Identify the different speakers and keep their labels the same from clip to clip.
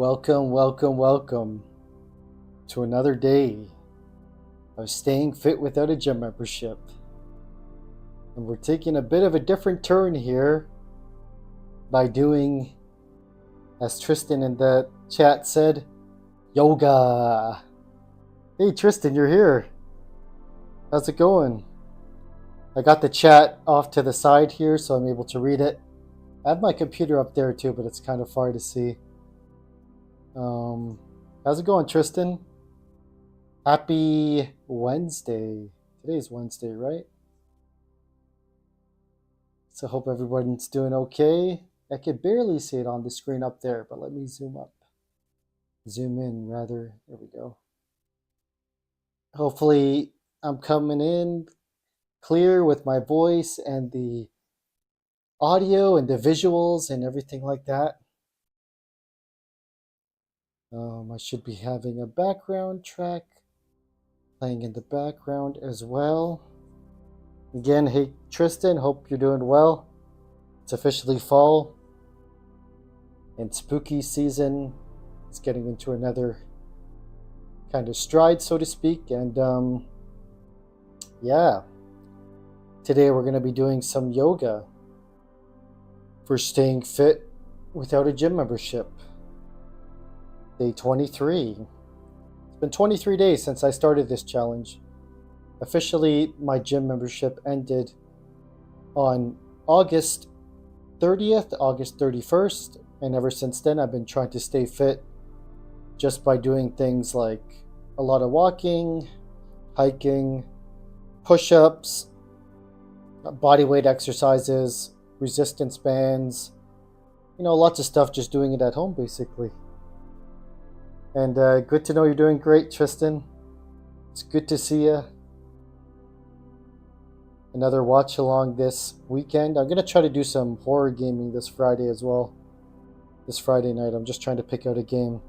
Speaker 1: Welcome, welcome, welcome to another day of staying fit without a gym membership. And we're taking a bit of a different turn here by doing, as Tristan in the chat said, yoga. Hey Tristan, you're here. How's it going? I got the chat off to the side here so I'm able to read it. I have my computer up there too, but it's kind of far to see. How's it going, Tristan? Happy Wednesday. Today's Wednesday, right? So hope everyone's doing okay. I can barely see it on the screen up there, but let me zoom in rather. There we go. Hopefully I'm coming in clear with my voice and the audio and the visuals and everything like that. I should be having a background track playing in the background as well. Again, hey Tristan, hope you're doing well. It's officially fall and spooky season. It's getting into another kind of stride, so to speak. And yeah, today we're going to be doing some yoga for staying fit without a gym membership. Day 23. It's been 23 days since I started this challenge. Officially, my gym membership ended on August 30th, August 31st, and ever since then I've been trying to stay fit just by doing things like a lot of walking, hiking, push-ups, bodyweight exercises, resistance bands, lots of stuff, just doing it at home basically. And good to know you're doing great, Tristan. It's good to see you. Another watch along this weekend. I'm going to try to do some horror gaming this Friday as well. This Friday night, I'm just trying to pick out a game.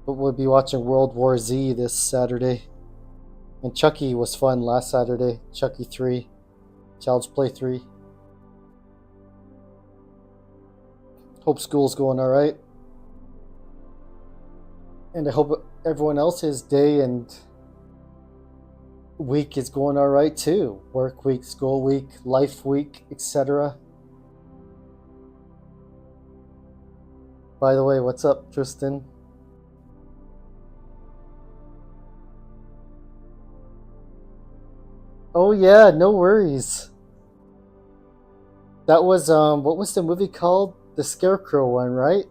Speaker 1: But we'll be watching World War Z this Saturday. And Chucky was fun last Saturday. Chucky 3. Child's Play 3. Hope school's going alright. And I hope everyone else's day and week is going all right too. Work week, school week, life week, etc. By the way, what's up, Tristan? Oh yeah, no worries. That was what was the movie called? The Scarecrow one, right?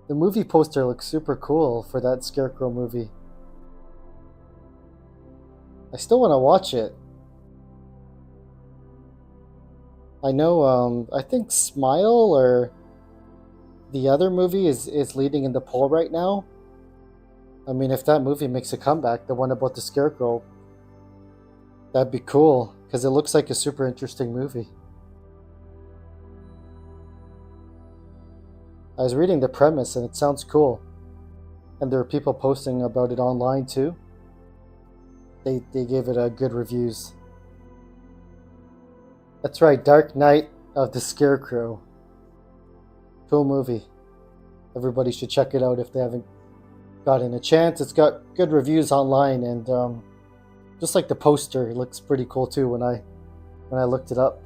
Speaker 1: The movie poster looks super cool for that Scarecrow movie. I still want to watch it. I know, I think Smile or the other movie is leading in the poll right now. I mean, if that movie makes a comeback, the one about the Scarecrow, that'd be cool, because it looks like a super interesting movie. I was reading the premise and it sounds cool. And there are people posting about it online too. They gave it good reviews. That's right, Dark Knight of the Scarecrow. Cool movie. Everybody should check it out if they haven't gotten a chance. It's got good reviews online, and just like the poster, it looks pretty cool too when I looked it up.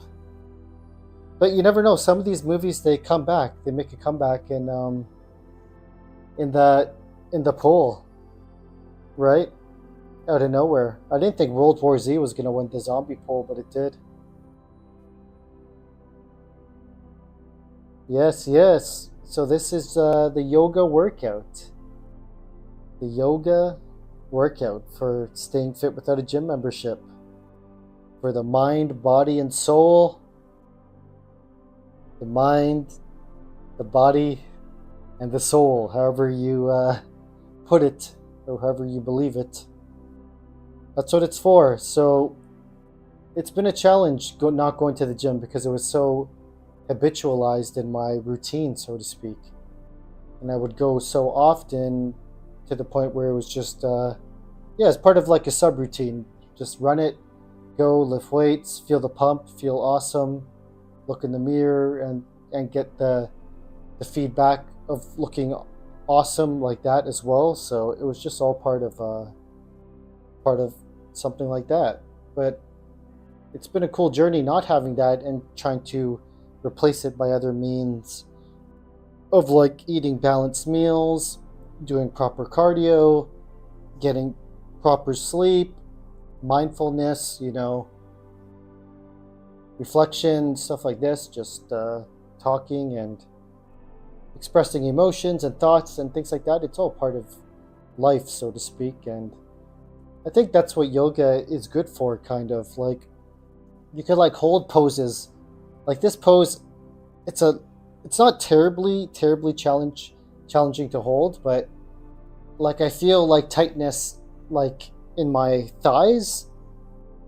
Speaker 1: But you never know. Some of these movies, they come back. They make a comeback in the poll, right? Out of nowhere. I didn't think World War Z was going to win the zombie poll, but it did. Yes, yes. So this is the yoga workout. The yoga workout for staying fit without a gym membership. For the mind, body, and soul. The mind, the body, and the soul, however you put it, or however you believe it. That's what it's for. So it's been a challenge not going to the gym because it was so habitualized in my routine, so to speak. And I would go so often to the point where it was just, it's part of like a subroutine. Just run it, go, lift weights, feel the pump, feel awesome, look in the mirror and get the feedback of looking awesome like that as well. So it was just all part of something like that. But it's been a cool journey not having that and trying to replace it by other means of like eating balanced meals, doing proper cardio, getting proper sleep, mindfulness, reflection, stuff like this, just talking and expressing emotions and thoughts and things like that. It's all part of life, so to speak. And I think that's what yoga is good for, kind of. Like, you could like hold poses. Like this pose, it's a it's not terribly challenging to hold, but like I feel like tightness like in my thighs,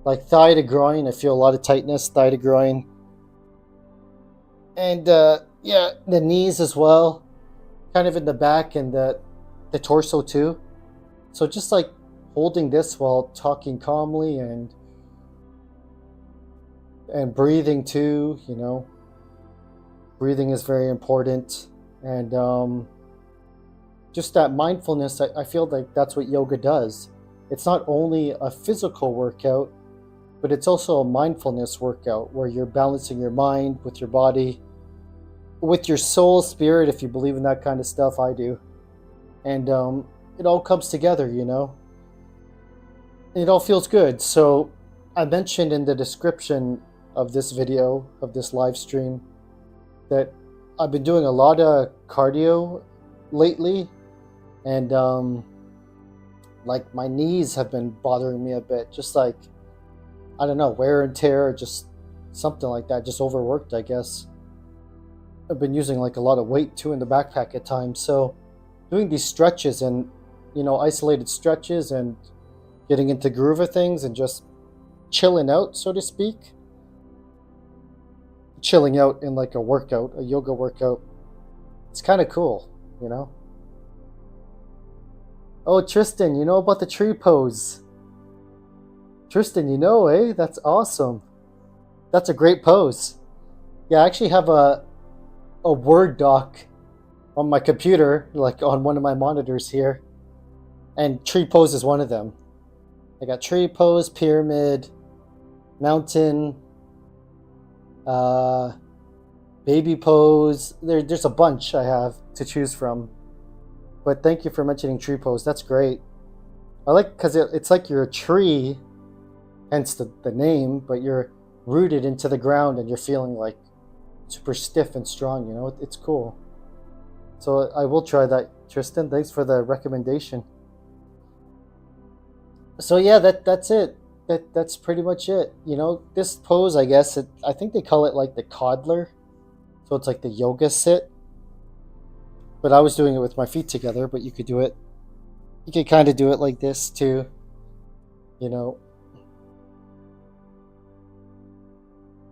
Speaker 1: like thigh to groin. I feel a lot of tightness, thigh to groin, and yeah, the knees as well, kind of in the back and the torso too. So just like holding this while talking calmly and breathing too. Breathing is very important, and just that mindfulness. I feel like that's what yoga does. It's not only a physical workout, but it's also a mindfulness workout where you're balancing your mind with your body, with your soul, spirit, if you believe in that kind of stuff. I do. And it all comes together. It all feels good. So I mentioned in the description of this video, of this live stream, that I've been doing a lot of cardio lately, and like my knees have been bothering me a bit, just like, I don't know, wear and tear, just something like that, just overworked, I guess. I've been using like a lot of weight too in the backpack at times, so doing these stretches and isolated stretches and getting into groove of things and just chilling out, so to speak. Chilling out in like a workout, a yoga workout. It's kind of cool. Oh, Tristan, you know about the tree pose? Tristan, eh? That's awesome. That's a great pose. Yeah, I actually have a Word doc on my computer, like on one of my monitors here, and tree pose is one of them. I got tree pose, pyramid, mountain, uh, baby pose. There's a bunch I have to choose from. But thank you for mentioning tree pose. That's great. I like because it's like you're a tree, hence the name, but you're rooted into the ground and you're feeling like super stiff and strong. It's cool. So I will try that, Tristan. Thanks for the recommendation. So yeah, that's it. That's pretty much it. This pose, I guess I think they call it like the coddler. So it's like the yoga sit. But I was doing it with my feet together, but you could do it. You could kind of do it like this too. You know.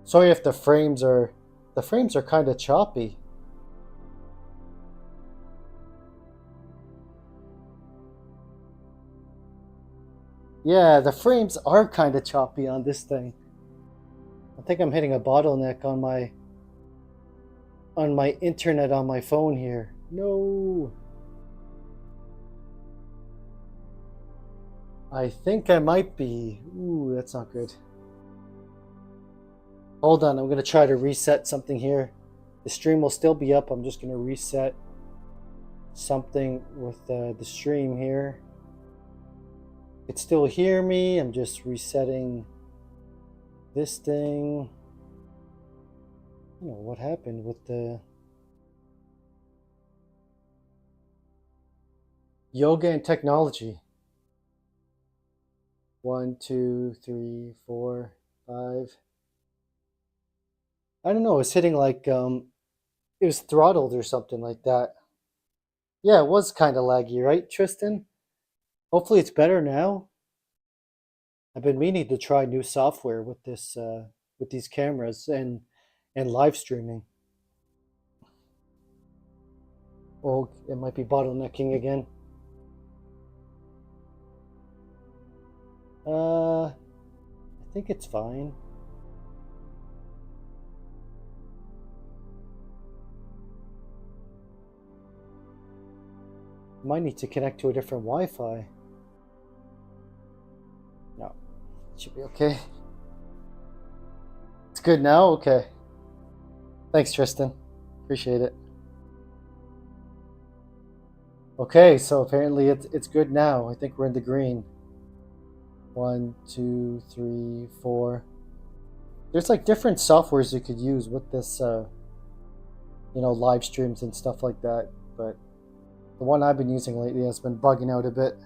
Speaker 1: Sorry if the frames are kind of choppy. Yeah, the frames are kind of choppy on this thing. I think I'm hitting a bottleneck on my internet on my phone here. No. I think I might be. Ooh, that's not good. Hold on, I'm going to try to reset something here. The stream will still be up. I'm just going to reset something with the stream here. You can still hear me. I'm just resetting this thing. I don't know what happened with the yoga and technology. 1, 2, 3, 4, 5. I don't know. It was hitting like it was throttled or something like that. Yeah, it was kind of laggy, right, Tristan? Hopefully it's better now. I've been meaning to try new software with this with these cameras and live streaming. Oh, it might be bottlenecking again. I think it's fine. Might need to connect to a different Wi-Fi. No, it should be okay. It's good now? Okay. Thanks, Tristan. Appreciate it. Okay, so apparently it's good now. I think we're in the green. 1, 2, 3, 4. There's like different softwares you could use with this, live streams and stuff like that. But the one I've been using lately has been bugging out a bit.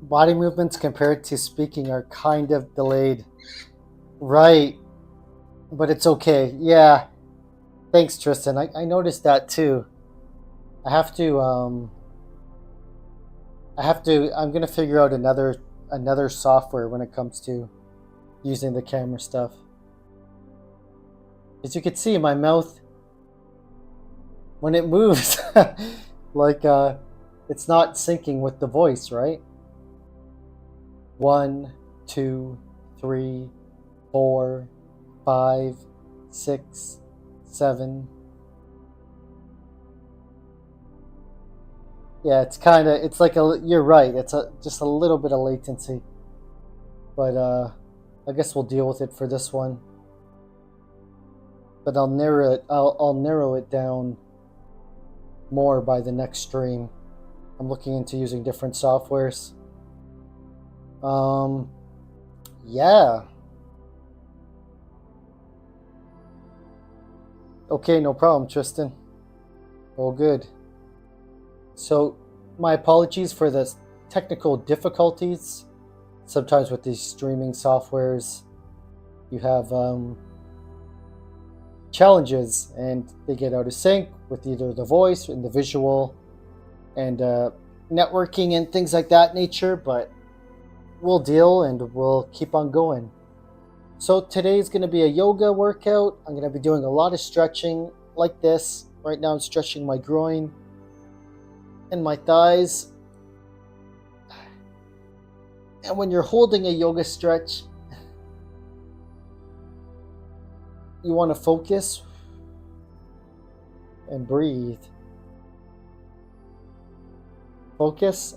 Speaker 1: Body movements compared to speaking are kind of delayed. Right. But it's okay. Yeah. Thanks, Tristan. I noticed that too. I have to I'm gonna figure out another software when it comes to using the camera stuff. As you can see, my mouth, when it moves, like it's not syncing with the voice, right? 1, 2, 3, 4, 5, 6, 7. Yeah, it's like you're right. It's just a little bit of latency. But I guess we'll deal with it for this one. But I'll narrow it down more by the next stream. I'm looking into using different softwares. Yeah. Okay, no problem, Tristan. All good. So, my apologies for the technical difficulties. Sometimes with these streaming softwares, you have challenges and they get out of sync with either the voice and the visual and networking and things like that nature, but we'll deal and we'll keep on going. So today's going to be a yoga workout. I'm going to be doing a lot of stretching like this. Right now I'm stretching my groin and my thighs. And when you're holding a yoga stretch, you want to focus and breathe. Focus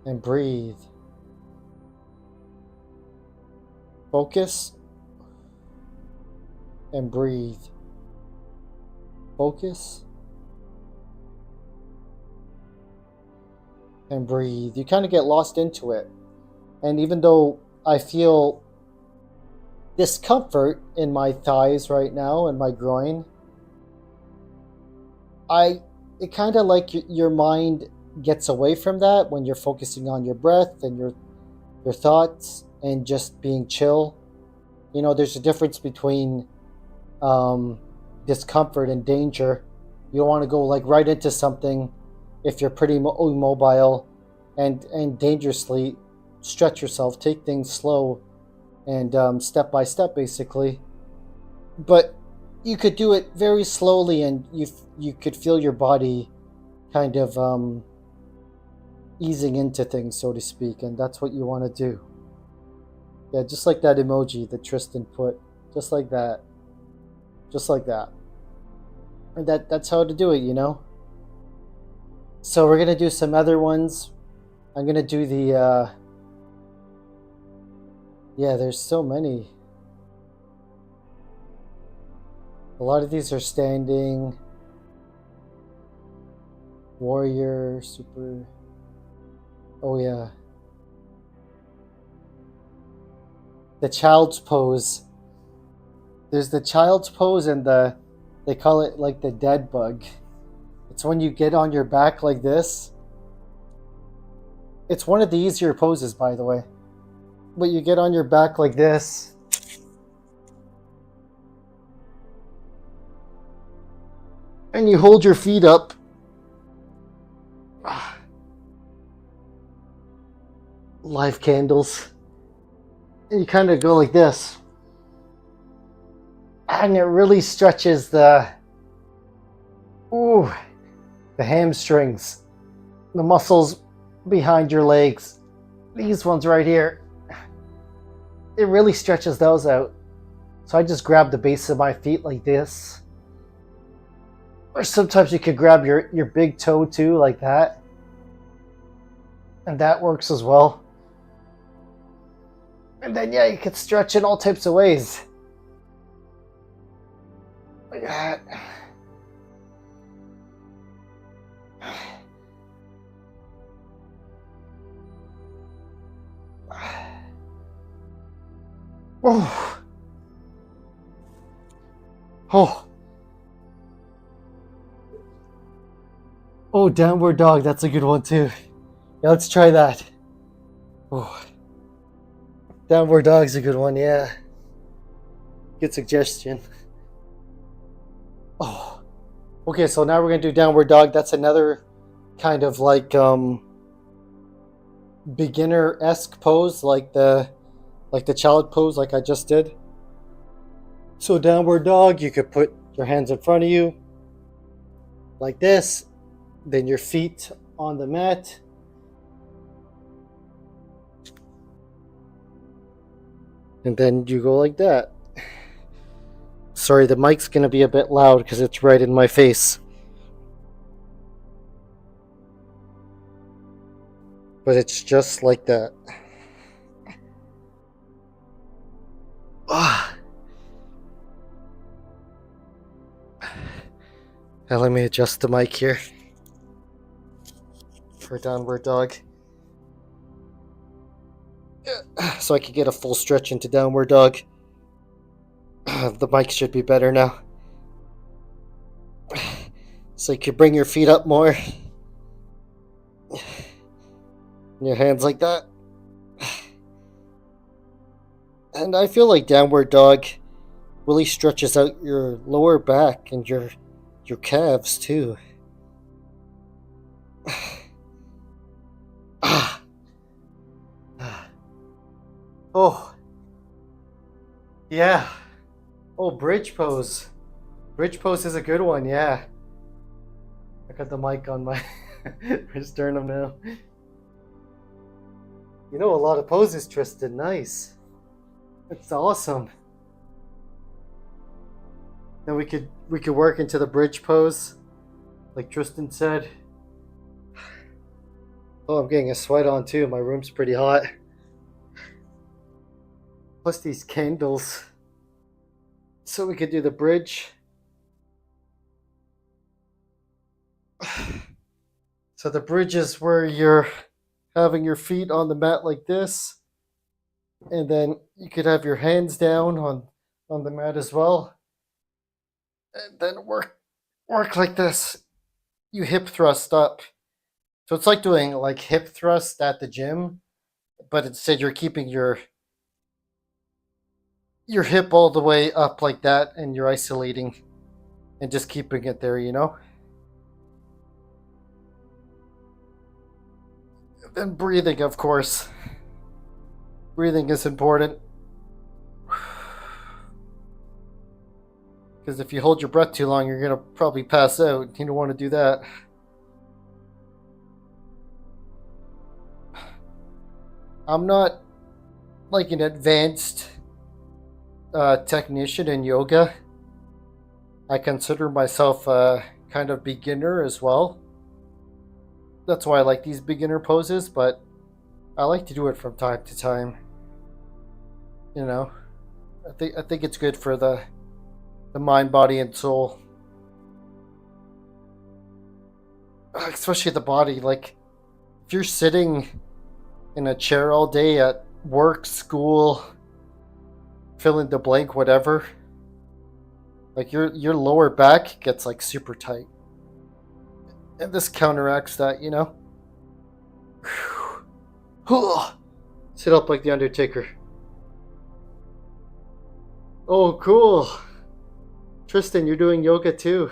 Speaker 1: and breathe. Focus and breathe. Focus and breathe. You kind of get lost into it. And even though I feel discomfort in my thighs right now and my groin, it kind of like your mind gets away from that when you're focusing on your breath and your thoughts and just being chill. You know, there's a difference between discomfort and danger. You don't want to go like right into something if you're pretty immobile, and dangerously stretch yourself, take things slow and step by step basically. But you could do it very slowly and you could feel your body kind of easing into things, so to speak, and that's what you want to do. Yeah, just like that emoji that Tristan put, just like that, and that's how to do it, you know. So we're gonna do some other ones. I'm gonna do the yeah, there's so many. A lot of these are standing. Warrior, super. Oh yeah. The child's pose. There's the child's pose and they call it like the dead bug. It's when you get on your back like this. It's one of the easier poses, by the way. But you get on your back like this. And you hold your feet up. Live candles. And you kind of go like this. And it really stretches the hamstrings, the muscles behind your legs. these ones right here, it really stretches those out. So I just grab the base of my feet like this. Or sometimes you could grab your big toe too, like that. And that works as well. And then yeah, you could stretch in all types of ways. Like that. Oh. Oh. Oh, downward dog. That's a good one too. Yeah, let's try that. Oh. Downward dog's a good one, yeah. Good suggestion. Oh. Okay, so now we're gonna do downward dog. That's another kind of like beginner-esque pose, like the child pose like I just did. So downward dog, you could put your hands in front of you like this, then your feet on the mat. And then you go like that. Sorry, the mic's gonna be a bit loud because it's right in my face. But it's just like that. Now let me adjust the mic here for downward dog. So I can get a full stretch into downward dog. The mic should be better now. So you can bring your feet up more. Your hands like that. And I feel like downward dog really stretches out your lower back and your calves too. Oh. Yeah. Oh, bridge pose. Bridge pose is a good one, yeah. I got the mic on my sternum now. You know a lot of poses, Tristan. Nice. It's awesome. Then we could work into the bridge pose, like Tristan said. Oh, I'm getting a sweat on too. My room's pretty hot. Plus these candles. So we could do the bridge. So the bridge is where you're having your feet on the mat like this. And then you could have your hands down on the mat as well. And then work like this. You hip thrust up. So it's like doing like hip thrust at the gym, but instead you're keeping your hip all the way up like that, and you're isolating and just keeping it there, you know? And then breathing, of course. Breathing is important. Because if you hold your breath too long, you're going to probably pass out. You don't want to do that. I'm not like an advanced technician in yoga. I consider myself a kind of beginner as well. That's why I like these beginner poses, but I like to do it from time to time. You know, I think it's good for the mind, body, and soul. Especially the body. Like, if you're sitting in a chair all day at work, school, fill in the blank, whatever, like your lower back gets like super tight, and this counteracts that, you know. Sit up like the Undertaker. Oh, cool. Tristan, you're doing yoga too.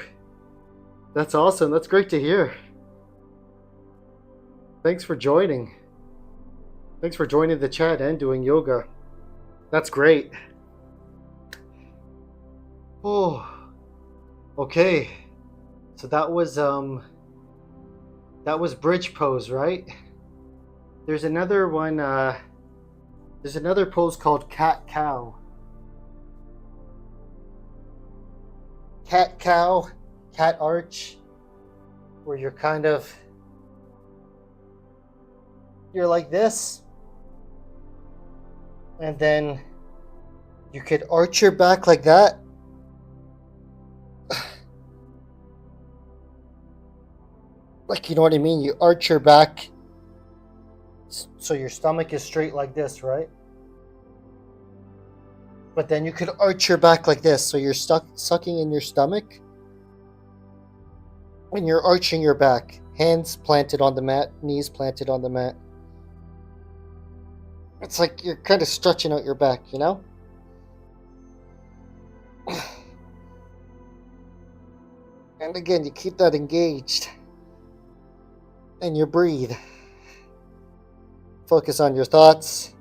Speaker 1: That's awesome. That's great to hear. Thanks for joining. Thanks for joining the chat and doing yoga. That's great. Oh, okay. So that was bridge pose, right? There's another one. There's another pose called cat cow. Cat cow, cat arch, where you're like this, and then you could arch your back like that. Like, you know what I mean? You arch your back so your stomach is straight like this, right? But then you could arch your back like this, so you're sucking in your stomach, and you're arching your back, hands planted on the mat, knees planted on the mat. It's like you're kind of stretching out your back, you know? And again, you keep that engaged. And you breathe. Focus on your thoughts.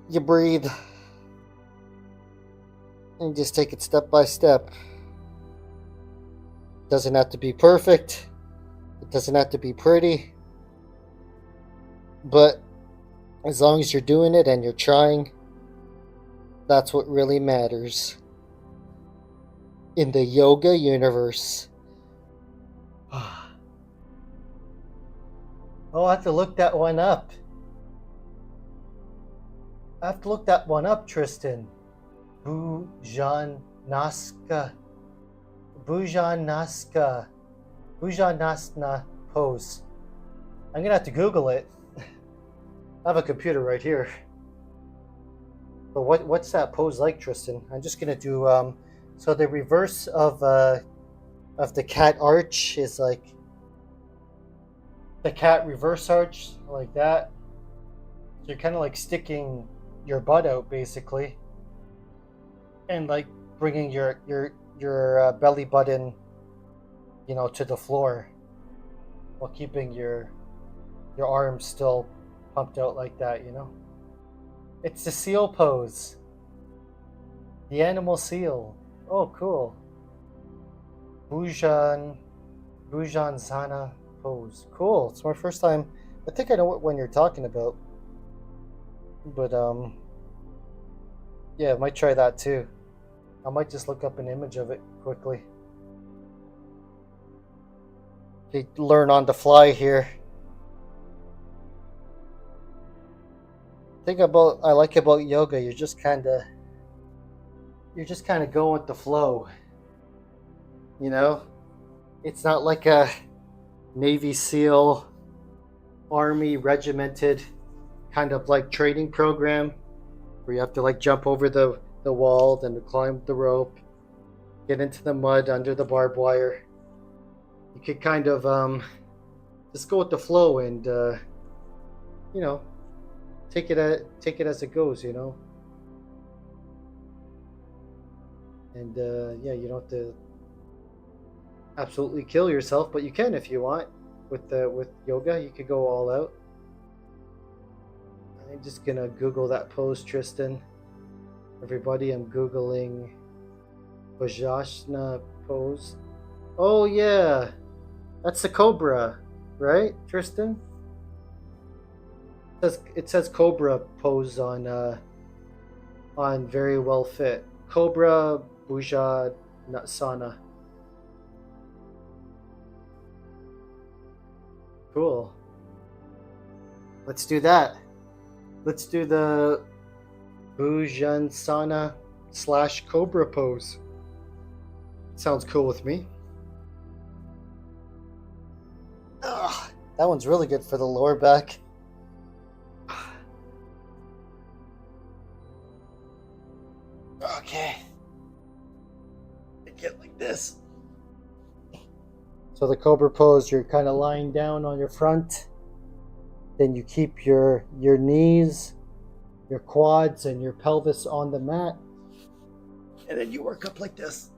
Speaker 1: You breathe. And just take it step by step. It doesn't have to be perfect. It doesn't have to be pretty. But as long as you're doing it and you're trying, that's what really matters in the yoga universe. Oh, I have to look that one up. Tristan. Bhujanasana. Bhujanasana pose. I'm gonna have to Google it. I have a computer right here. But what's that pose like, Tristan? I'm just gonna do so the reverse of the cat arch is like the cat reverse arch, like that. So you're kind of like sticking your butt out, basically, and like bringing your belly button, you know, to the floor, while keeping your arms still pumped out like that, you know. It's the seal pose, the animal seal. Oh, cool. Bhujanasana pose. Cool. It's my first time. I think I know what one you're talking about. But yeah, I might try that too. I might just look up an image of it quickly. You learn on the fly here. Thing about I like about yoga, you're just kind of going with the flow. You know, it's not like a Navy SEAL, Army regimented kind of like training program where you have to like jump over the wall, then climb the rope, get into the mud under the barbed wire. You could kind of just go with the flow and you know, take it as it goes, you know. And yeah, you don't have to absolutely kill yourself, but you can if you want. With yoga, you could go all out. I'm just gonna Google that pose, Tristan. Everybody, I'm Googling Bhujanasana pose. Oh yeah, that's the cobra, right, Tristan? It says cobra pose on Very Well Fit. Cobra Bhujanasana. Cool. Let's do that. Let's do the Bhujanasana / cobra pose. Sounds cool with me. Ugh, that one's really good for the lower back. Okay. Get like this. So the cobra pose, you're kind of lying down on your front. Then you keep your knees, your quads, and your pelvis on the mat. And then you work up like this.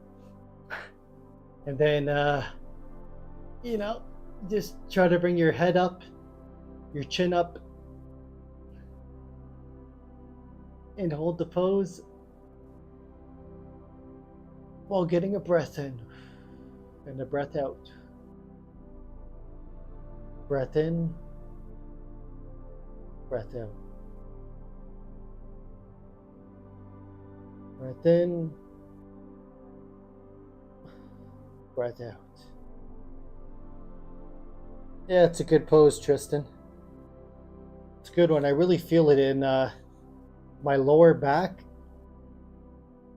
Speaker 1: And then, you know, just try to bring your head up, your chin up, and hold the pose while getting a breath in and a breath out. Breath in Breath out. Breath in. Breath out. Yeah, it's a good pose, Tristan. It's a good one. I really feel it in my lower back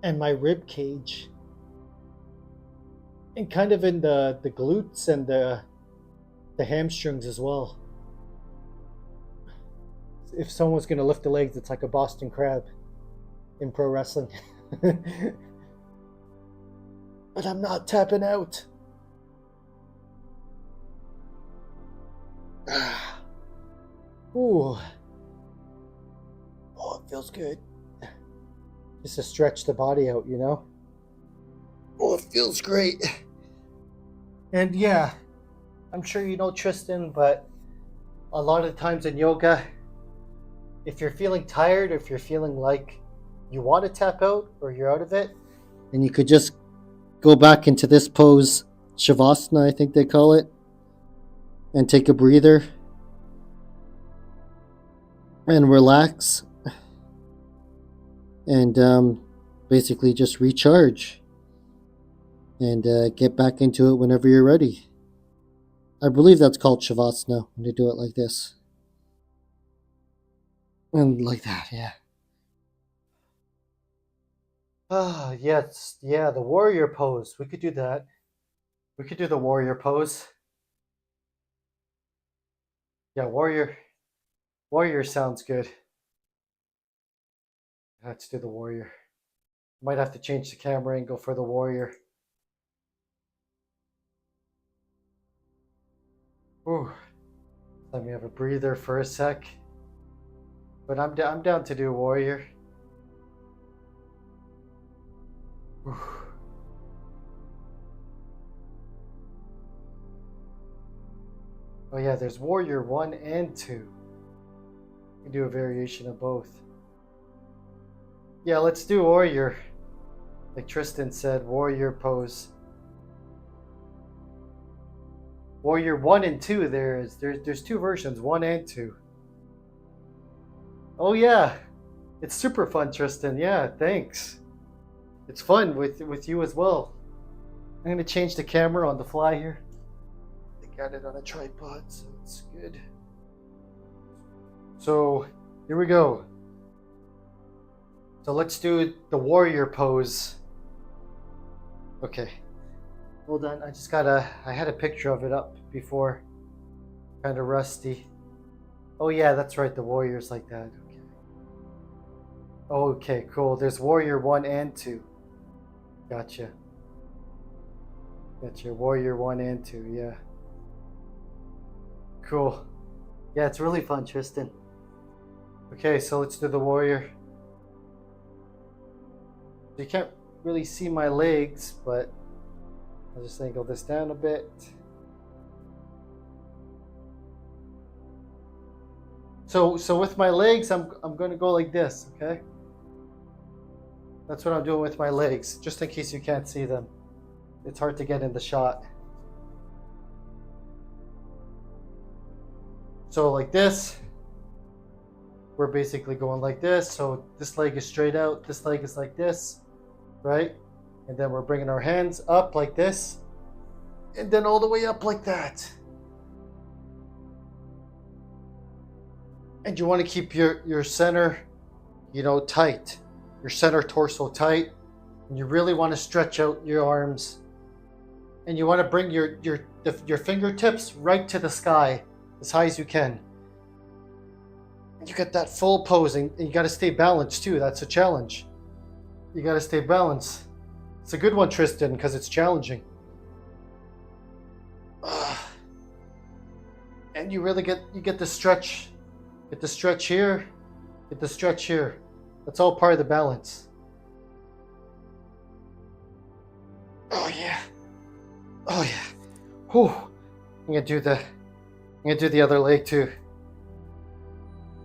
Speaker 1: and my rib cage, and kind of in the glutes and the hamstrings as well. If someone's gonna lift the legs, it's like a Boston crab in pro wrestling. But I'm not tapping out. Ooh. Oh, it feels good. Just to stretch the body out, you know? Oh, it feels great. And yeah, I'm sure you know Tristan, but a lot of times in yoga, if you're feeling tired, if you're feeling like you want to tap out or you're out of it, then you could just go back into this pose, Shavasana, I think they call it, and take a breather and relax and basically just recharge and get back into it whenever you're ready. I believe that's called Shavasana when you do it like this. And like that, yeah. Ah, yes, yeah, the warrior pose. We could do that. We could do the warrior pose. Yeah, warrior. Warrior sounds good. Let's do the warrior. Might have to change the camera angle for the warrior. Ooh. Let me have a breather for a sec. But I'm down to do warrior. Ooh. Oh yeah, there's warrior 1 and 2. You can do a variation of both. Yeah, let's do warrior. Like Tristan said, warrior pose. Warrior 1 and 2, there's two versions, 1 and 2. Oh yeah. It's super fun, Tristan. Yeah, thanks. It's fun with you as well. I'm gonna change the camera on the fly here. I got it on a tripod, so it's good. So here we go. So let's do the warrior pose. Okay. Hold on, I had a picture of it up before. Kind of rusty. Oh yeah, that's right, the warrior's like that. Okay. Okay, cool. There's warrior 1 and 2. Gotcha. Gotcha. Warrior 1 and 2, yeah. Cool. Yeah, it's really fun, Tristan. Okay, so let's do the warrior. You can't really see my legs, but I'll just angle this down a bit. So with my legs, I'm going to go like this, okay? That's what I'm doing with my legs, just in case you can't see them. It's hard to get in the shot. So like this, we're basically going like this. So this leg is straight out, this leg is like this, right? And then we're bringing our hands up like this, and then all the way up like that. And you want to keep your center, tight. Your center torso tight. And you really want to stretch out your arms. And you want to bring your fingertips right to the sky, as high as you can. And you get that full posing, and you got to stay balanced too. That's a challenge. You got to stay balanced. It's a good one, Tristan, because it's challenging. And you really get the stretch. Get the stretch here. Get the stretch here. That's all part of the balance. Oh yeah. Oh yeah. Whew. I'm gonna do the other leg too.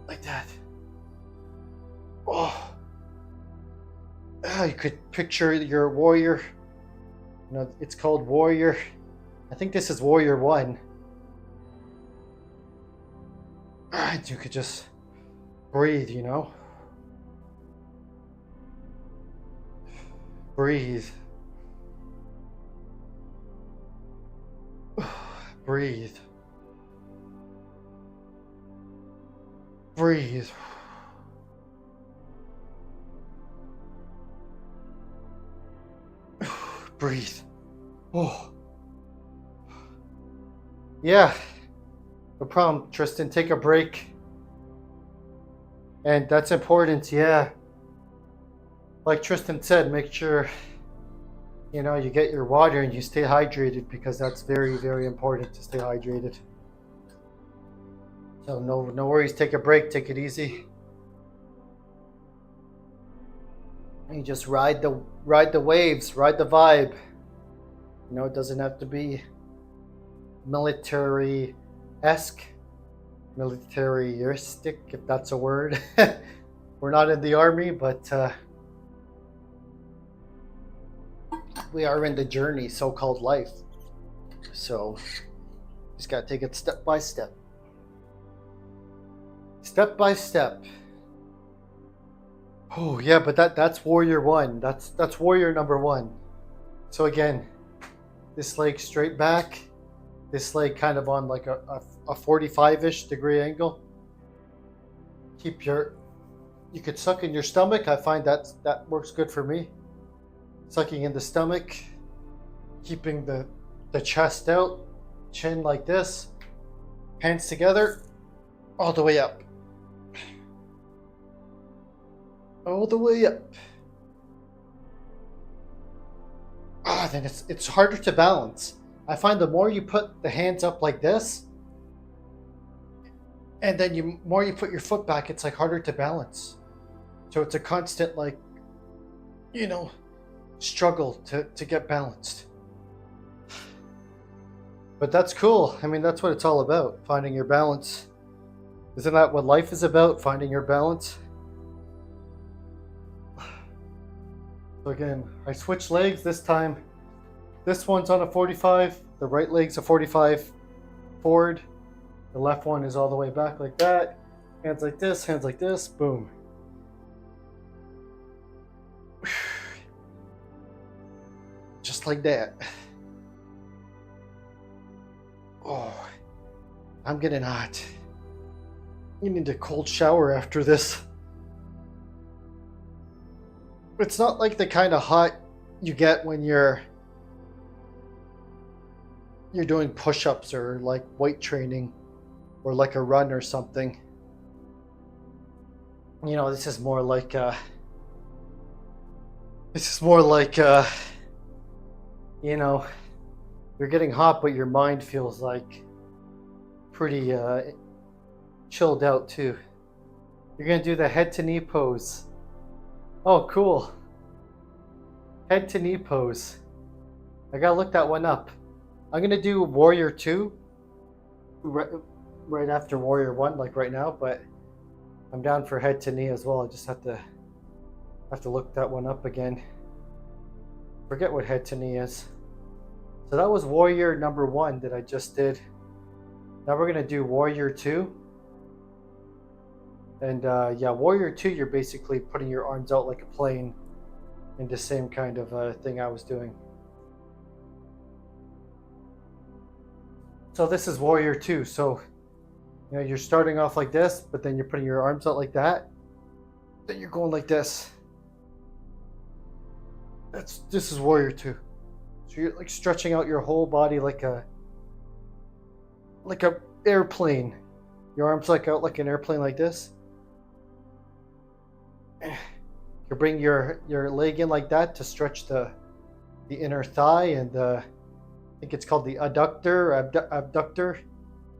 Speaker 1: Like that. Oh. You could picture your warrior. It's called warrior. I think this is warrior 1. And you could just breathe, you know? Breathe. Breathe. Breathe. Breathe. Oh. Yeah. No problem, Tristan. Take a break. And that's important, yeah. Like Tristan said, make sure you get your water and you stay hydrated, because that's very, very important to stay hydrated. So no worries. Take a break. Take it easy. And you just ride the waves, ride the vibe. It doesn't have to be military-esque, militaristic, if that's a word. We're not in the army, but we are in the journey, so-called life. So just gotta take it step by step. Step by step. Oh yeah, but that's warrior one. That's warrior number one. So again, this leg straight back, this leg kind of on like a 45-ish degree angle. You could suck in your stomach. I find that works good for me. Sucking in the stomach, keeping the chest out, chin like this, hands together, all the way up. All the way up. Then it's harder to balance. I find the more you put the hands up like this, and then more you put your foot back, it's like harder to balance. So it's a constant struggle to get balanced. But that's cool. I mean, that's what it's all about, finding your balance. Isn't that what life is about, finding your balance? So again, I switched legs this time. This one's on a 45. The right leg's a 45 forward. The left one is all the way back like that. Hands like this, boom. Just like that. Oh, I'm getting hot. You need a cold shower after this. It's not like the kind of hot you get when you're doing push-ups or like weight training or like a run or something. This is more like you're getting hot, but your mind feels like pretty chilled out too. You're gonna do the head to knee pose. Oh, cool. Head to knee pose. I gotta look that one up. I'm gonna do Warrior 2 right after Warrior 1, like right now, but I'm down for head to knee as well. I just have to look that one up again. Forget what head to knee is. So that was Warrior number 1 that I just did. Now we're gonna do Warrior 2. And Warrior 2, you're basically putting your arms out like a plane in the same kind of thing I was doing. So this is Warrior 2. So, you're starting off like this, but then you're putting your arms out like that. Then you're going like this. This is Warrior 2. So you're like stretching out your whole body like a airplane. Your arms like out like an airplane like this. You bring your leg in like that to stretch the inner thigh and I think it's called the abductor,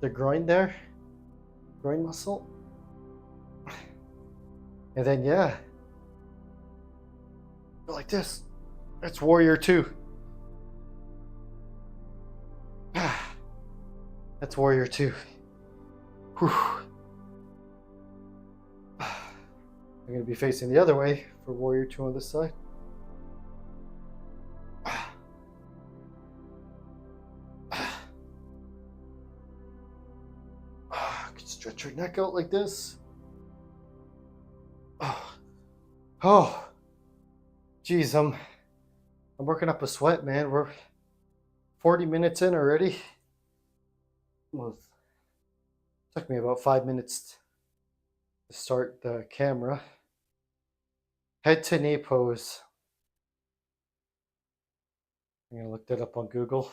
Speaker 1: the groin there, groin muscle. And then go like this. That's Warrior 2. That's Warrior 2. Whew. I'm going to be facing the other way for Warrior 2 on this side. Stretch your neck out like this. Oh, geez, I'm working up a sweat, man. We're 40 minutes in already. Well, it took me about 5 minutes to start the camera. Head to knee pose. I'm gonna look that up on Google.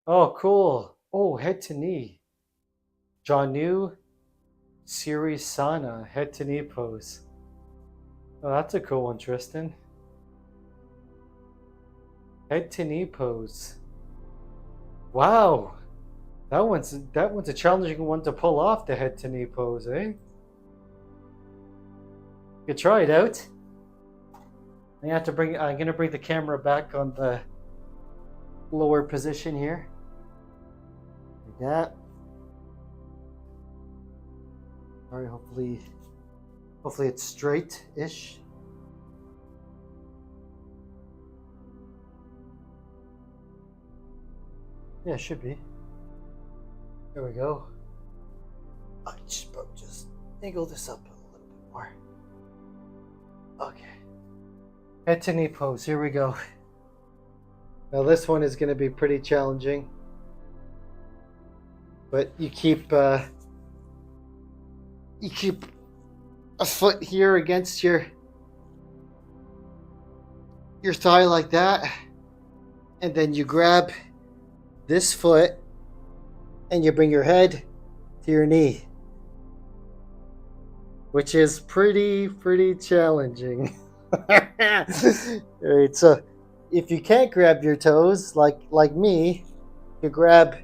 Speaker 1: Oh, cool. Oh, head to knee. Janu Sirisana, head to knee pose. Oh, that's a cool one, Tristan. Head to knee pose. Wow. That one's a challenging one to pull off, the head to knee pose, eh? You try it out. I'm gonna bring the camera back on the lower position here. Like that. Alright, hopefully it's straight-ish. Yeah, it should be. There we go. I just angle this up a little bit more. Okay. Head to knee pose. Here we go. Now this one is going to be pretty challenging, but you keep a foot here against your thigh like that, and then you grab this foot and you bring your head to your knee, which is pretty challenging. Alright, so if you can't grab your toes like me, you grab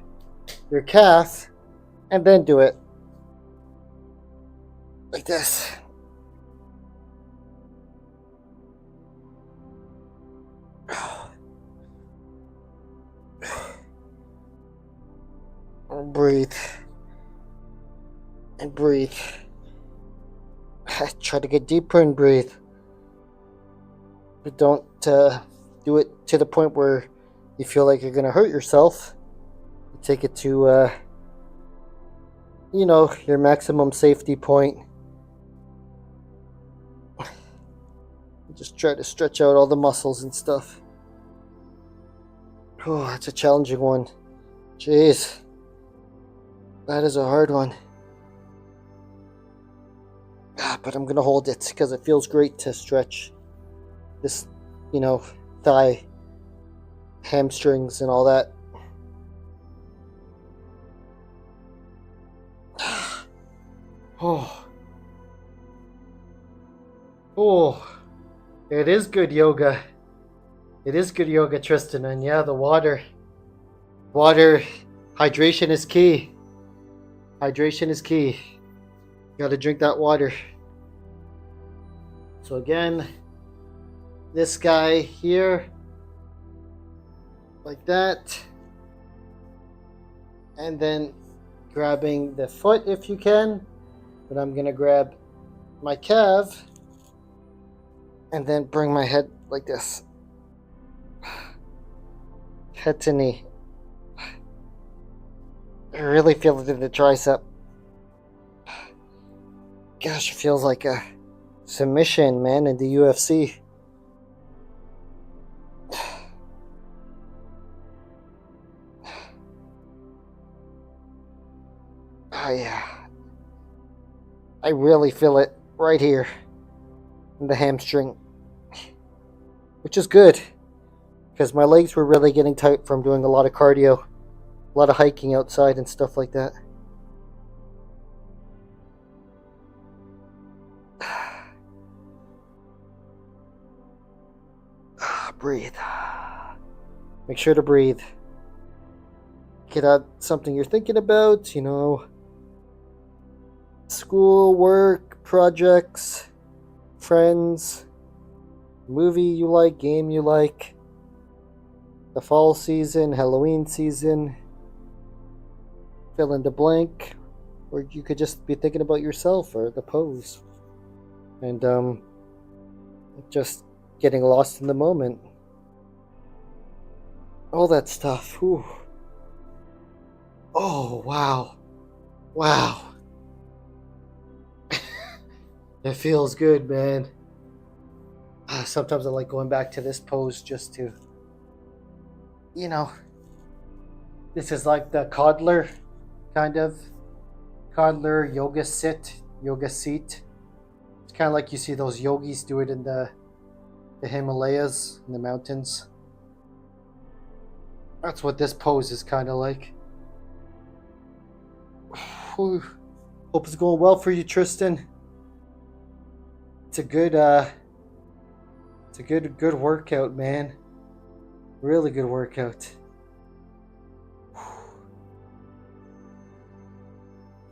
Speaker 1: your calf and then do it like this. Breathe and breathe. Try to get deeper and breathe, but don't do it to the point where you feel like you're gonna hurt yourself. Take it to your maximum safety point. Just try to stretch out all the muscles and stuff. Oh, that's a challenging one. Jeez, that is a hard one. But I'm gonna hold it because it feels great to stretch this, thigh, hamstrings, and all that. Oh, it is good yoga. It is good yoga, Tristan. And yeah, the water, hydration is key. Hydration is key. You gotta drink that water. So again, this guy here, like that. And then grabbing the foot if you can. But I'm gonna grab my calf and then bring my head like this. Head to knee. I really feel it in the tricep. Gosh, it feels like a submission, man, in the UFC. Oh yeah. I really feel it right here in the hamstring, which is good because my legs were really getting tight from doing a lot of cardio, a lot of hiking outside and stuff like that. Breathe. Make sure to breathe. Get out something you're thinking about, school, work, projects, friends, movie you like, game you like, the fall season, Halloween season, fill in the blank, or you could just be thinking about yourself or the pose, and just getting lost in the moment. All that stuff. Whew. Oh, wow. It feels good, man. Sometimes I like going back to this pose just to, you know, this is like the coddler kind of coddler yoga seat. It's kind of like you see those yogis do it in the Himalayas, in the mountains. That's what this pose is kind of like. Whew. Hope it's going well for you, Tristan. It's a good workout, man. Really good workout.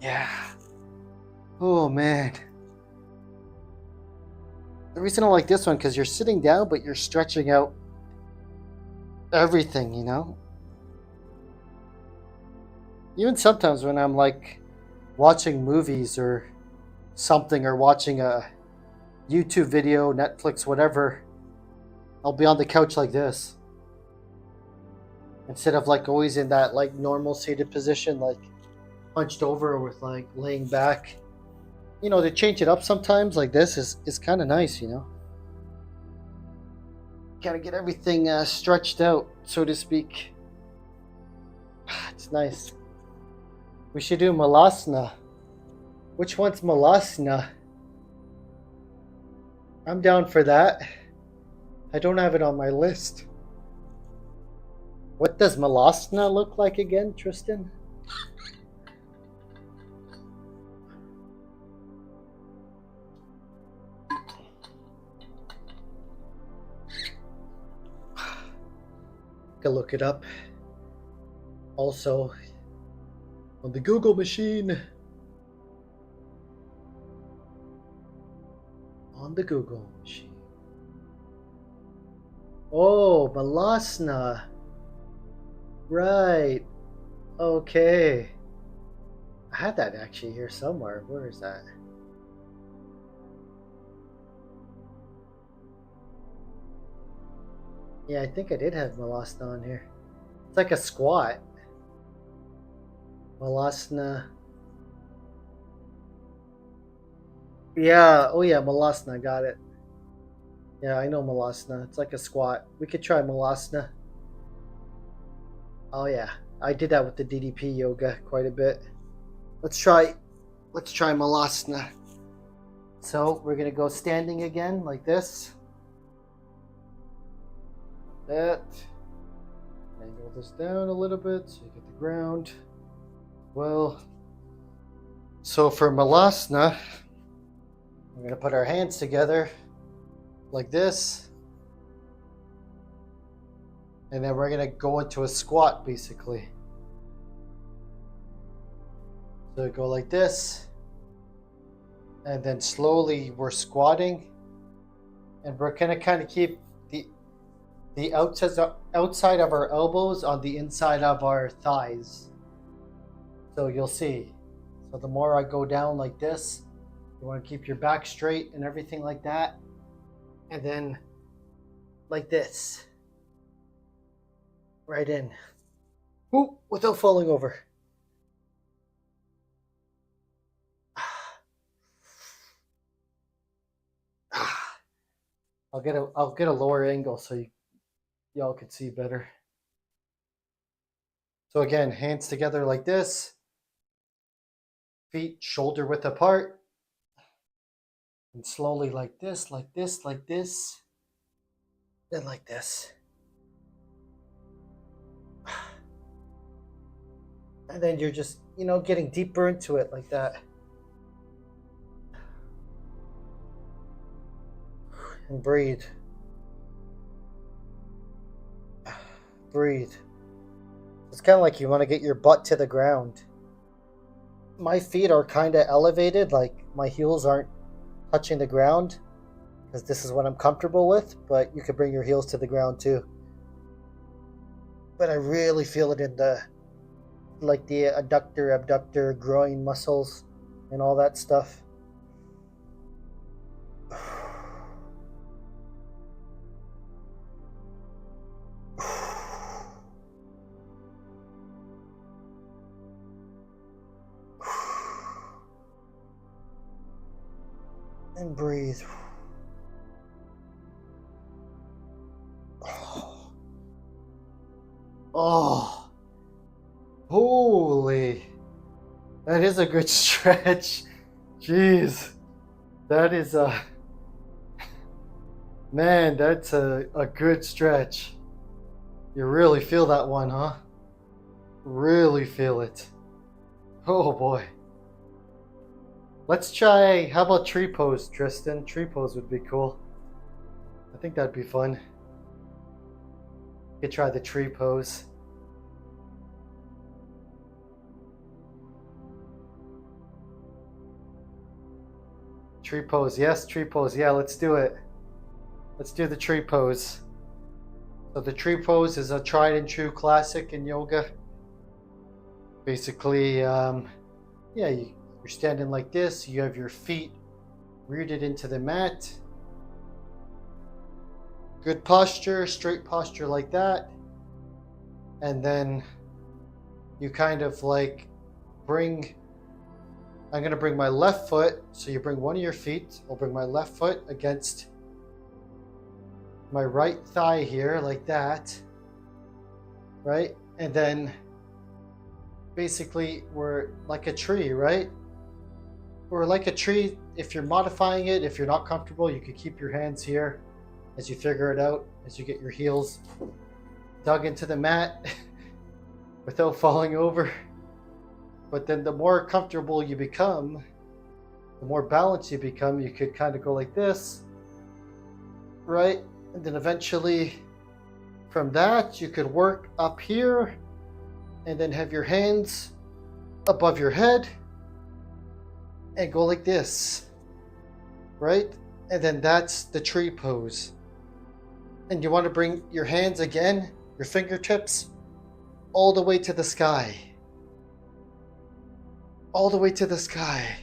Speaker 1: Yeah. Oh man. The reason I like this one because you're sitting down, but you're stretching out everything, you know. Even sometimes when I'm like watching movies or something, or watching a YouTube video, Netflix, whatever, I'll be on the couch like this instead of like always in that like normal seated position, like hunched over with like laying back. You know, to change it up sometimes like this is kind of nice, you know. Gotta get everything stretched out, so to speak. It's nice. We should do Malasana. Which one's Malasana? I'm down for that. I don't have it on my list. What does Malasana look like again, Tristan? Go look it up. Also, on the Google machine. On the Google machine. Oh, Malasana. Right. Okay. I had that actually here somewhere. Where is that? Yeah, I think I did have Malasana on here. It's like a squat. Malasana. Yeah, oh yeah, Malasana, got it. Yeah, I know Malasana. It's like a squat. We could try Malasana. Oh yeah, I did that with the DDP yoga quite a bit. Let's try Malasana. So we're gonna go standing again like this. That. Angle this down a little bit so you get the ground. Well, so for Malasana, we're gonna put our hands together like this, and then we're gonna go into a squat basically. So go like this, and then slowly we're squatting, and we're gonna kind of keep the outside of our elbows on the inside of our thighs. So you'll see. So the more I go down like this, you want to keep your back straight and everything like that. And then like this. Right in. Ooh, without falling over. I'll get a lower angle so y'all can see better. So again, hands together like this. Feet shoulder width apart. And slowly like this, like this, like this. Then like this. And then you're just, you know, getting deeper into it like that. And breathe. Breathe. It's kind of like you want to get your butt to the ground. My feet are kind of elevated, like my heels aren't touching the ground because this is what I'm comfortable with, but you could bring your heels to the ground too. But I really feel it in the adductor, abductor, groin muscles and all that stuff. and breathe. Oh, holy. That is a good stretch. Jeez. That is a... Man, that's a good stretch. You really feel that one, huh? Really feel it. Oh boy. Let's try, how about tree pose, Tristan? Tree pose would be cool. I think that'd be fun. You could try the tree pose. Tree pose, yes, tree pose. Yeah, let's do it. Let's do the tree pose. So the tree pose is a tried and true classic in yoga. Basically, yeah, you're standing like this. You have your feet rooted into the mat. Good posture, straight posture like that. And then you kind of like bring... I'm going to bring my left foot, so you bring one of your feet. I'll bring my left foot against my right thigh here, like that. Right? And then basically we're like a tree, right? We're like a tree. If you're modifying it, if you're not comfortable, you could keep your hands here as you figure it out, as you get your heels dug into the mat without falling over. But then the more comfortable you become, the more balanced you become, you could kind of go like this, right? And then eventually from that, you could work up here and then have your hands above your head and go like this, right? And then that's the tree pose. And you want to bring your hands again, your fingertips, all the way to the sky. All the way to the sky,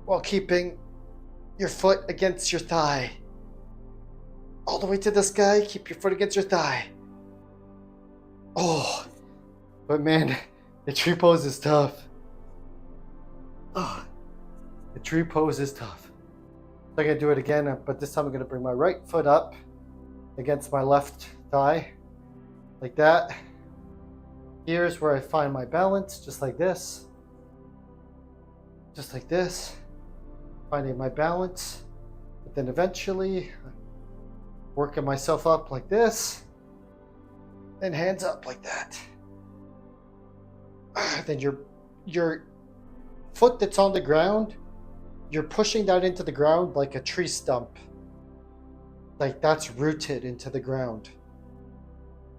Speaker 1: while keeping your foot against your thigh. All the way to the sky, keep your foot against your thigh. Oh, but man, the tree pose is tough. Oh, the tree pose is tough. So I'm gonna do it again, but this time I'm gonna bring my right foot up against my left thigh, like that. Here's where I find my balance, just like this. Just like this, finding my balance, but then eventually working myself up like this, and hands up like that. Then your foot that's on the ground, you're pushing that into the ground like a tree stump. Like that's rooted into the ground.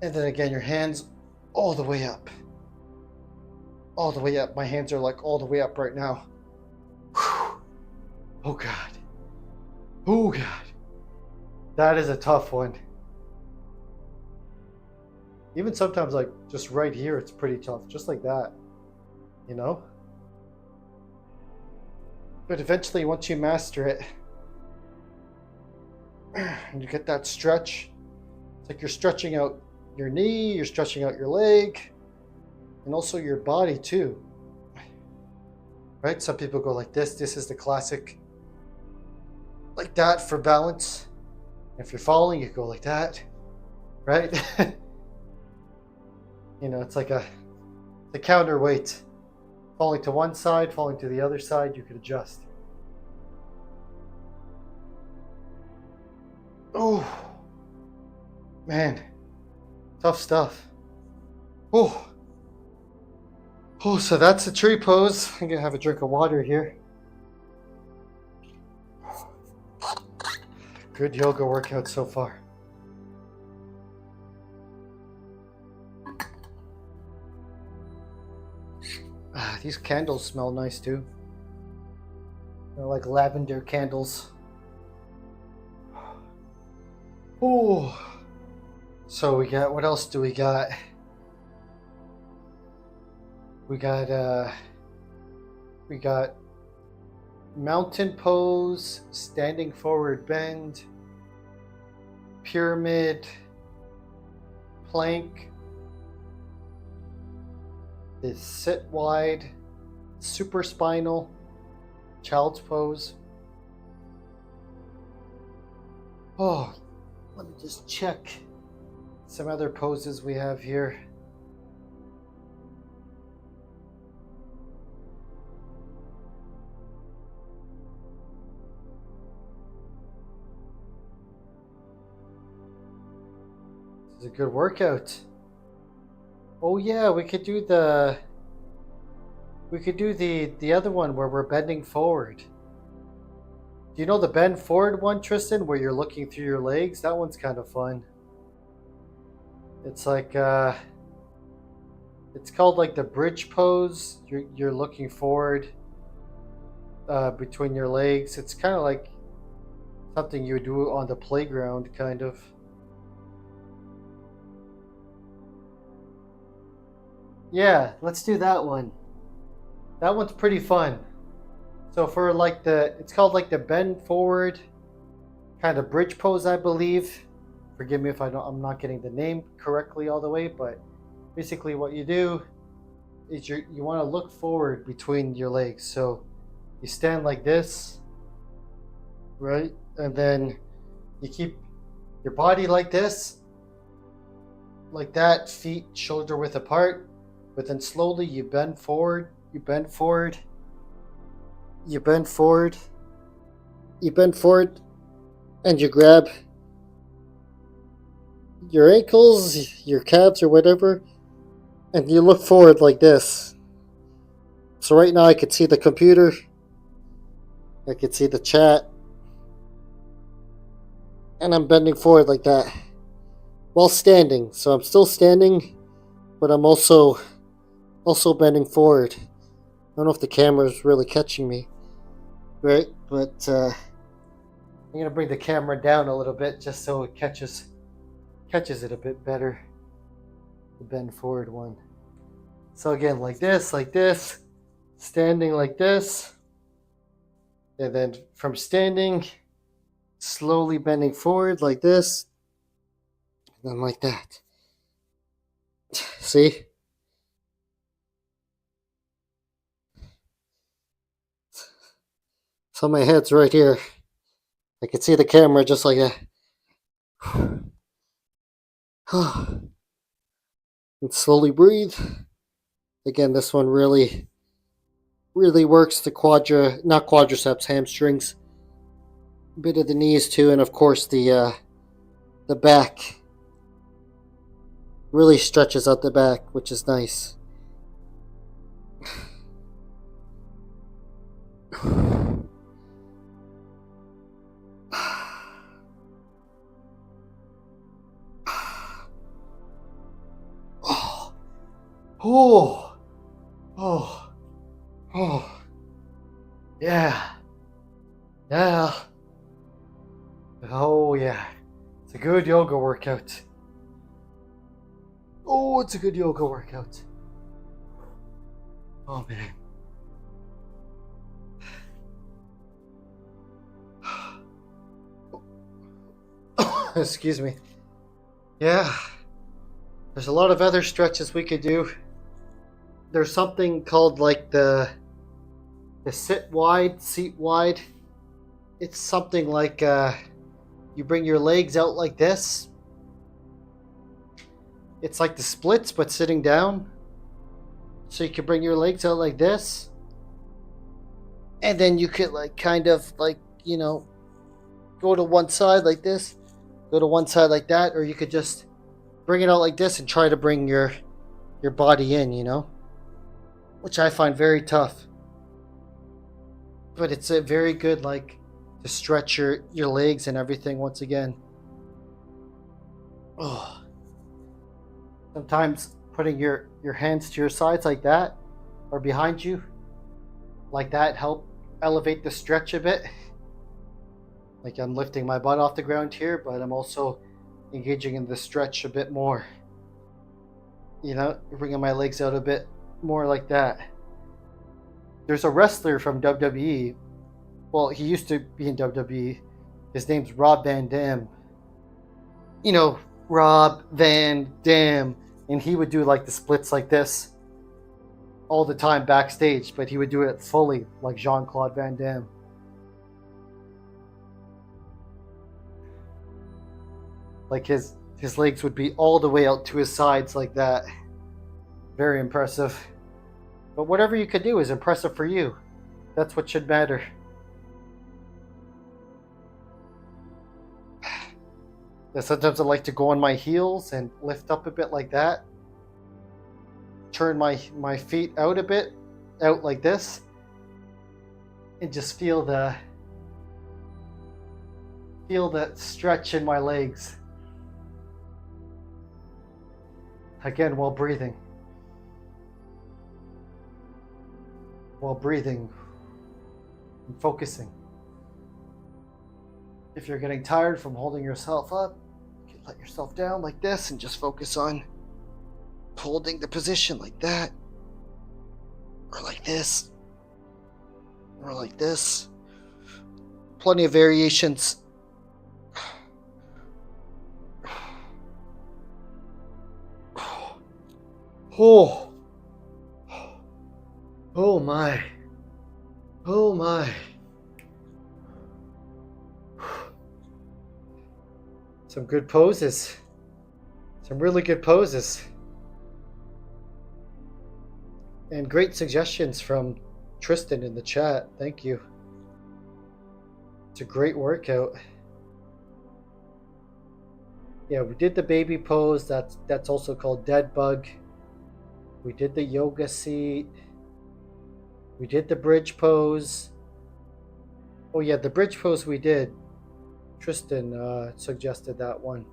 Speaker 1: And then again, your hands all the way up. All the way up. My hands are like all the way up right now. Oh God. Oh God. That is a tough one. Even sometimes like just right here, it's pretty tough. Just like that. You know? But eventually, once you master it, and you get that stretch, it's like you're stretching out your knee, you're stretching out your leg, and also your body too. Right? Some people go like this. This is the classic. Like that for balance. If you're falling, you go like that. Right? You know, it's like the counterweight. Falling to one side, falling to the other side, you could adjust. Oh, man. Tough stuff. Oh. Oh, so that's a tree pose. I'm gonna have a drink of water here. Good yoga workout so far. These candles smell nice too. They're like lavender candles. Oh. So we got, what else do we got? We got mountain pose, standing forward bend, pyramid, plank, is sit wide, super spinal, child's pose, Oh, let me just check some other poses we have here. This is a good workout. Oh yeah, we could do the other one where we're bending forward. Do you know the bend forward one, Tristan, where you're looking through your legs? That one's kind of fun. It's like it's called like the bridge pose. You're looking forward between your legs. It's kind of like something you would do on the playground, kind of. Yeah, let's do that one. That one's pretty fun. So for like it's called like the bend forward kind of bridge pose, I believe. Forgive me if I'm not getting the name correctly all the way, but basically what you do is you want to look forward between your legs. So you stand like this, right? And then you keep your body like this, like that, feet shoulder width apart, but then slowly you bend forward, you bend forward, you bend forward, you bend forward, and you grab your ankles, your calves, or whatever, and you look forward like this. So right now I could see the computer, I could see the chat, and I'm bending forward like that while standing. So I'm still standing, but I'm also bending forward. I don't know if the camera is really catching me, right? But I'm gonna bring the camera down a little bit just so it catches it a bit better. The bend forward one. So again, like this, standing like this, and then from standing, slowly bending forward like this, and then like that. See? So my head's right here. I can see the camera just like that. And slowly breathe. Again, this one really works the not quadriceps, hamstrings, a bit of the knees too, and of course the back. Really stretches out the back, which is nice. Oh, oh, oh, yeah, yeah, oh yeah, it's a good yoga workout. Oh, it's a good yoga workout. Oh man. Excuse me. Yeah, there's a lot of other stretches we could do. There's something called like the sit wide, seat wide. It's something like you bring your legs out like this. It's like the splits but sitting down. So you can bring your legs out like this. And then you could like kind of like, go to one side like this, go to one side like that, or you could just bring it out like this and try to bring your body in, which I find very tough. But it's a very good like to stretch your legs and everything once again. Oh. Sometimes putting your hands to your sides like that or behind you like that help elevate the stretch a bit. Like I'm lifting my butt off the ground here, but I'm also engaging in the stretch a bit more. Bringing my legs out a bit more like that. There's a wrestler from WWE. Well, he used to be in WWE. His name's Rob Van Dam. Rob Van Dam. And he would do like the splits like this all the time backstage, but he would do it fully like Jean-Claude Van Damme. Like his legs would be all the way out to his sides like that. Very impressive. But whatever you could do is impressive for you. That's what should matter. And sometimes I like to go on my heels and lift up a bit like that. Turn my feet out a bit, out like this. And just feel that stretch in my legs. Again, while breathing. While breathing and focusing. If you're getting tired from holding yourself up, you can let yourself down like this and just focus on holding the position like that. Or like this. Or like this. Plenty of variations. Oh. Oh my. Oh my. Some good poses. Some really good poses. And great suggestions from Tristan in the chat. Thank you. It's a great workout. Yeah, we did the baby pose. That's also called dead bug. We did the yoga seat. We did the bridge pose. Oh yeah, the bridge pose we did. Tristan suggested that one.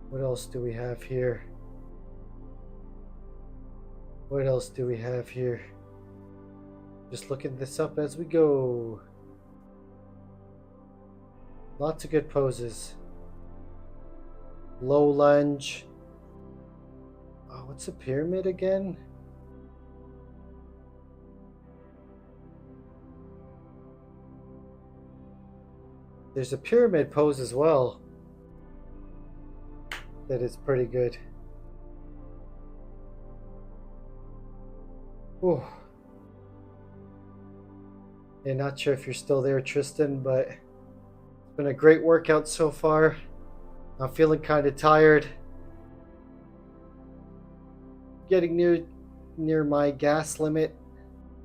Speaker 1: What else do we have here? What else do we have here? Just looking this up as we go. Lots of good poses. Low lunge. Oh, what's a pyramid again? There's a pyramid pose as well. That is pretty good. Ooh. Yeah, not sure if you're still there, Tristan, but it's been a great workout so far. I'm feeling kind of tired. Getting near my gas limit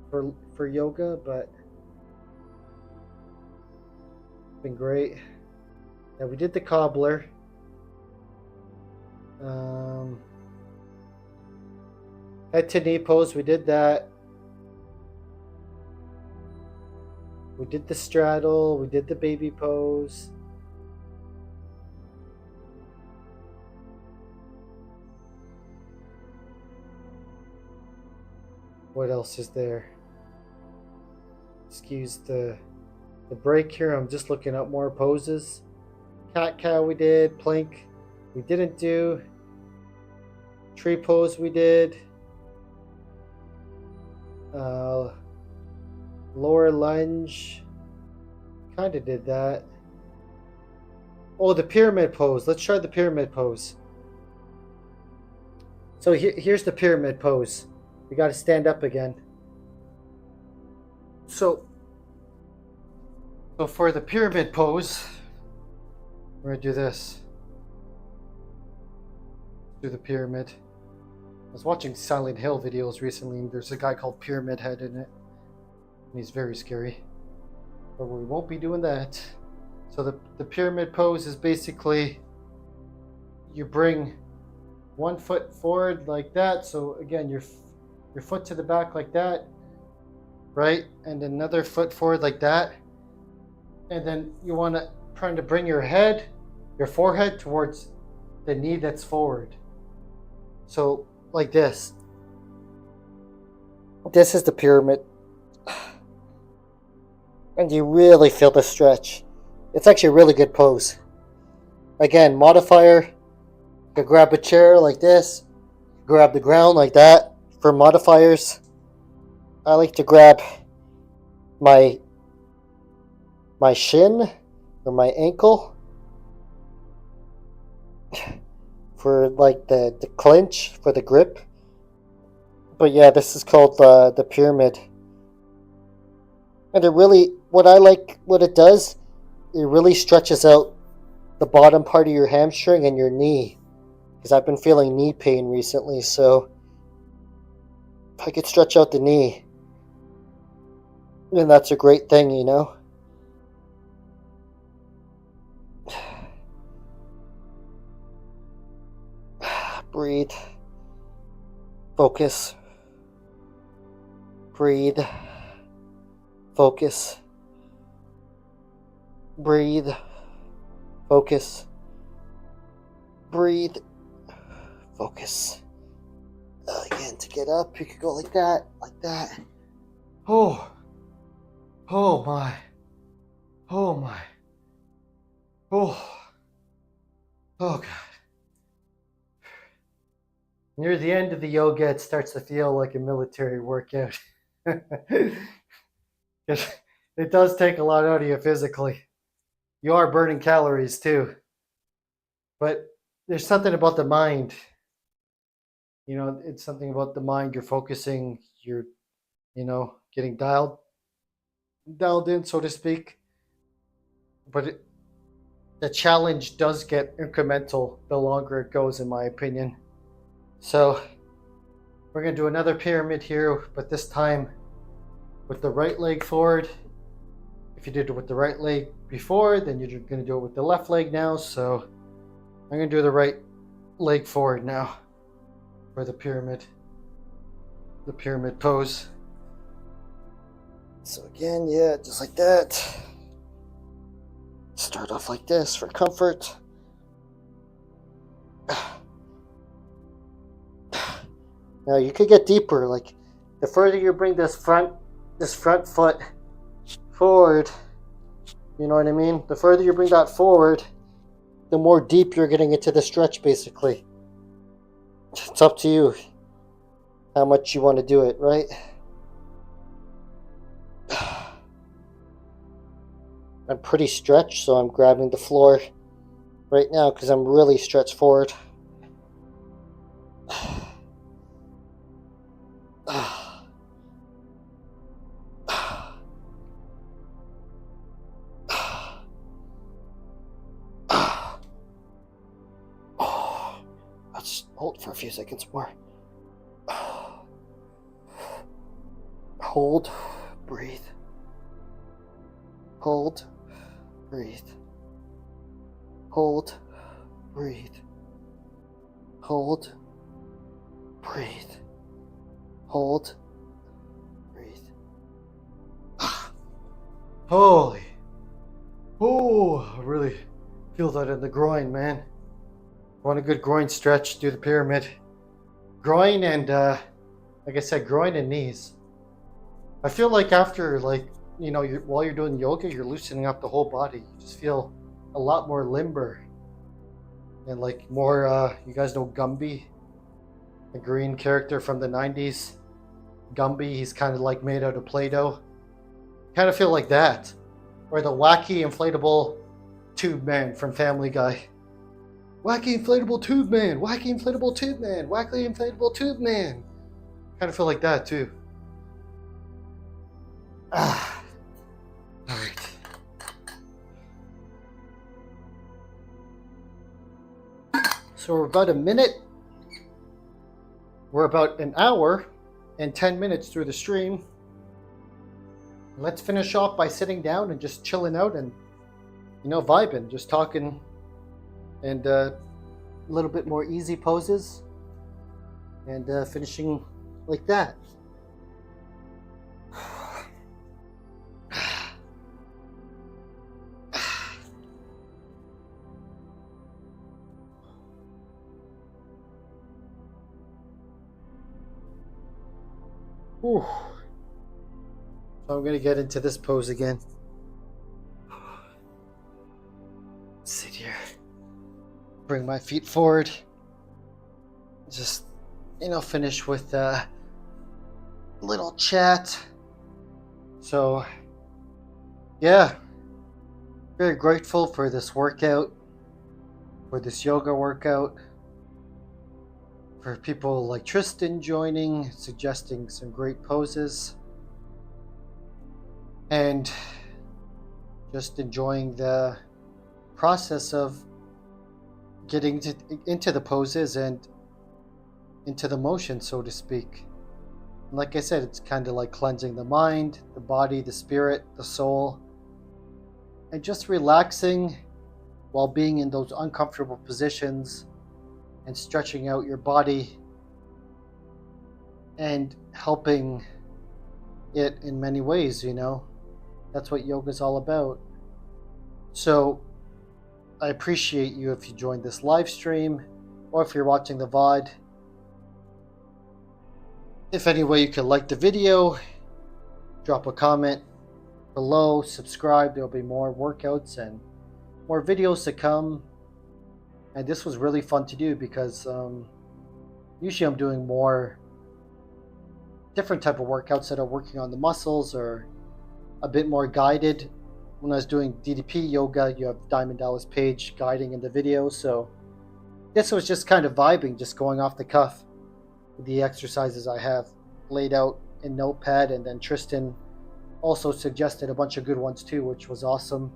Speaker 1: for yoga, but it's been great. Yeah, we did the cobbler. Head to knee pose, we did that. We did the straddle, we did the baby pose. What else is there? Excuse the break here. I'm just looking up more poses. Cat cow we did, plank we didn't do. Tree pose we did. Lower lunge. Kind of did that. Oh, the pyramid pose. Let's try the pyramid pose. So here's the pyramid pose. We got to stand up again. So for the pyramid pose, we're going to do this. Do the pyramid. I was watching Silent Hill videos recently, and there's a guy called Pyramid Head in it. And he's very scary. But we won't be doing that. So the pyramid pose is basically you bring one foot forward like that. So again, your foot to the back like that, right? And another foot forward like that. And then you want to trying to bring your forehead towards the knee that's forward. So like this. This is the pyramid. And you really feel the stretch. It's actually a really good pose. Again, modifier. You can grab a chair like this. Grab the ground like that. For modifiers, I like to grab my shin or my ankle for like the clinch, for the grip. But yeah, this is called the pyramid. And it really, what it does really stretches out the bottom part of your hamstring and your knee, because I've been feeling knee pain recently. So if I could stretch out the knee, then that's a great thing, you know. Breathe. Focus. Breathe. Focus. Breathe. Focus. Breathe. Focus. Again, to get up, you could go like that, like that. Oh. Oh my. Oh my. Oh. Oh God. Near the end of the yoga, it starts to feel like a military workout. It does take a lot out of you physically. You are burning calories too. But there's something about the mind. You know, it's something about the mind. You're focusing, you're, getting dialed in, so to speak. But the challenge does get incremental the longer it goes, in my opinion. So we're going to do another pyramid here, but this time with the right leg forward. If you did it with the right leg before, then you're going to do it with the left leg now. So I'm going to do the right leg forward now for the pyramid pose. So again, yeah, just like that. Start off like this for comfort. Now you could get deeper. Like the further you bring this front foot forward, you know what I mean? The further you bring that forward, the more deep you're getting into the stretch, basically. It's up to you how much you want to do it, right? I'm pretty stretched, so I'm grabbing the floor right now because I'm really stretched forward. Let's hold for a few seconds more. Hold, breathe. Hold, breathe. Hold, breathe. Hold, breathe. Hold, breathe. Holy. Oh, I really feel that in the groin, man. Want a good groin stretch, do the pyramid. Groin and, like I said, groin and knees. I feel like after, while you're doing yoga, you're loosening up the whole body. You just feel a lot more limber. And more, you guys know Gumby? The green character from the 90s. Gumby, he's kind of like made out of Play-Doh. Kind of feel like that. Or the wacky inflatable tube man from Family Guy. Wacky inflatable tube man, wacky inflatable tube man, wacky inflatable tube man. Kind of feel like that too. All right. So we're about a minute. We're about an hour and 10 minutes through the stream. Let's finish off by sitting down and just chilling out and, vibing, just talking. And a little bit more easy poses, and finishing like that. Whew. So I'm going to get into this pose again. Sit here. Bring my feet forward. Just, finish with a little chat. So, yeah. Very grateful for this workout. For this yoga workout. For people like Tristan joining, suggesting some great poses. And just enjoying the process of getting into the poses and into the motion, so to speak. And like I said, it's kind of like cleansing the mind, the body, the spirit, the soul, and just relaxing while being in those uncomfortable positions and stretching out your body and helping it in many ways, you know. That's what yoga is all about. So I appreciate you if you joined this live stream or if you're watching the VOD. If any way you could like the video, drop a comment below, subscribe. There'll be more workouts and more videos to come. And this was really fun to do because usually I'm doing more different type of workouts that are working on the muscles or a bit more guided. When I was doing DDP yoga, you have Diamond Dallas Page guiding in the video. So this was just kind of vibing, just going off the cuff with the exercises I have laid out in Notepad. And then Tristan also suggested a bunch of good ones too, which was awesome.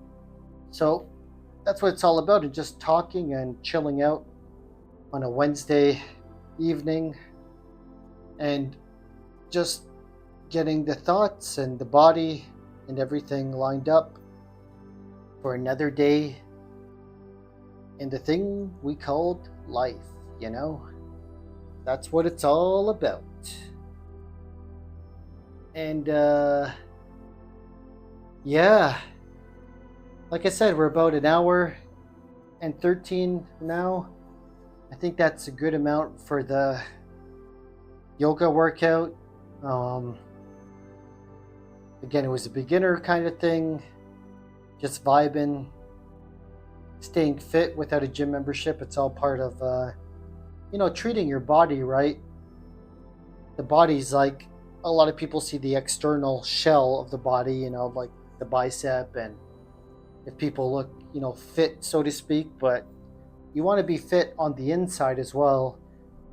Speaker 1: So that's what it's all about, and just talking and chilling out on a Wednesday evening and just getting the thoughts and the body and everything lined up for another day in the thing we called life, you know? That's what it's all about. And yeah, like I said, we're about an hour and 13 now. I think that's a good amount for the yoga workout. Again, it was a beginner kind of thing, just vibing, staying fit without a gym membership. It's all part of, treating your body right. The body's like, a lot of people see the external shell of the body, like the bicep, and if people look, fit, so to speak, but you want to be fit on the inside as well,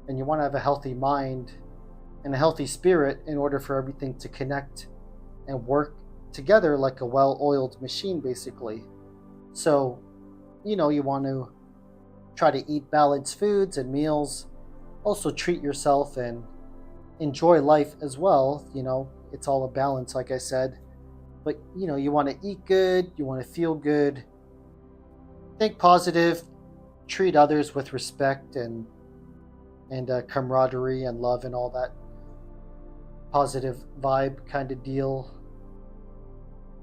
Speaker 1: and you want to have a healthy mind and a healthy spirit in order for everything to connect and work together like a well-oiled machine, basically. So, you want to try to eat balanced foods and meals, also treat yourself and enjoy life as well. It's all a balance, like I said. But, you want to eat good, you want to feel good, think positive, treat others with respect and camaraderie and love and all that positive vibe kind of deal.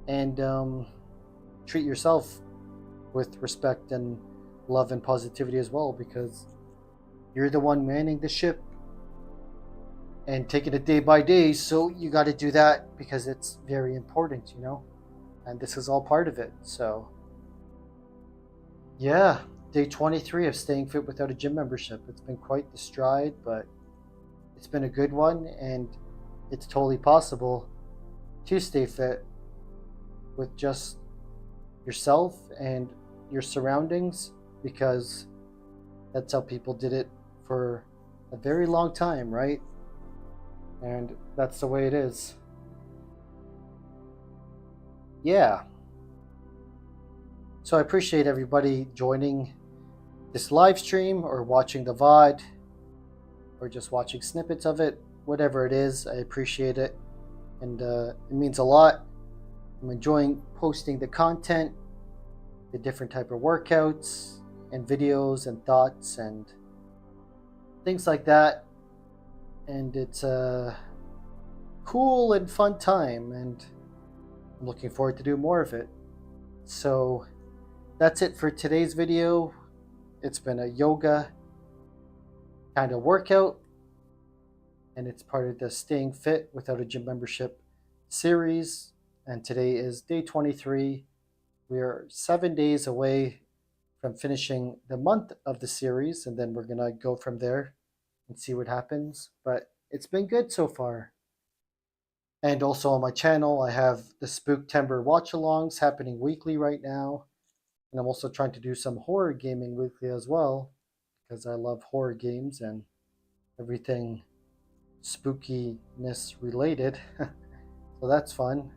Speaker 1: And treat yourself with respect and love and positivity as well, because you're the one manning the ship and taking it day by day. So you got to do that because it's very important, and this is all part of it. So yeah, day 23 of staying fit without a gym membership. It's been quite the stride, but it's been a good one, and it's totally possible to stay fit with just yourself and your surroundings, because that's how people did it for a very long time, right? And that's the way it is. Yeah. So I appreciate everybody joining this live stream or watching the VOD or just watching snippets of it. Whatever it is, I appreciate it. And it means a lot. I'm enjoying posting the content, the different type of workouts and videos and thoughts and things like that. And it's a cool and fun time, and I'm looking forward to do more of it. So that's it for today's video. It's been a yoga kind of workout, and it's part of the Staying Fit Without a Gym Membership series. And today is day 23. We are 7 days away from finishing the month of the series, and then we're gonna go from there and see what happens. But it's been good so far. And also on my channel, I have the Spooktember watch-alongs happening weekly right now. And I'm also trying to do some horror gaming weekly as well, because I love horror games and everything spookiness related. So that's fun.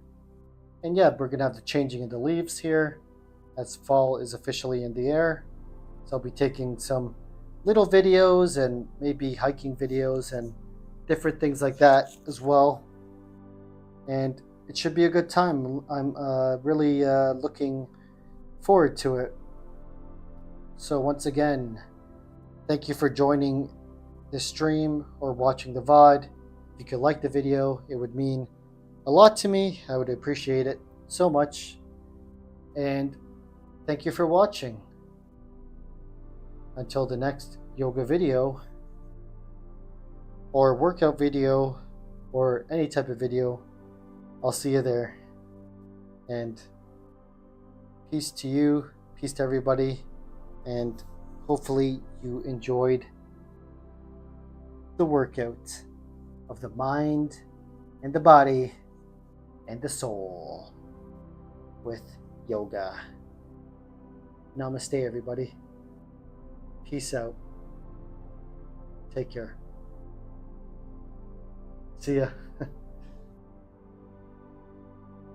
Speaker 1: And yeah, we're gonna have the changing of the leaves here as fall is officially in the air. So I'll be taking some little videos and maybe hiking videos and different things like that as well. And it should be a good time. I'm really looking forward to it. So once again, thank you for joining this stream or watching the VOD. If you could like the video, it would mean a lot to me. I would appreciate it so much. And thank you for watching. Until the next yoga video or workout video or any type of video, I'll see you there. And peace to you, peace to everybody, and hopefully you enjoyed the workout of the mind and the body and the soul with yoga. Namaste, everybody. Peace out. Take care. See ya.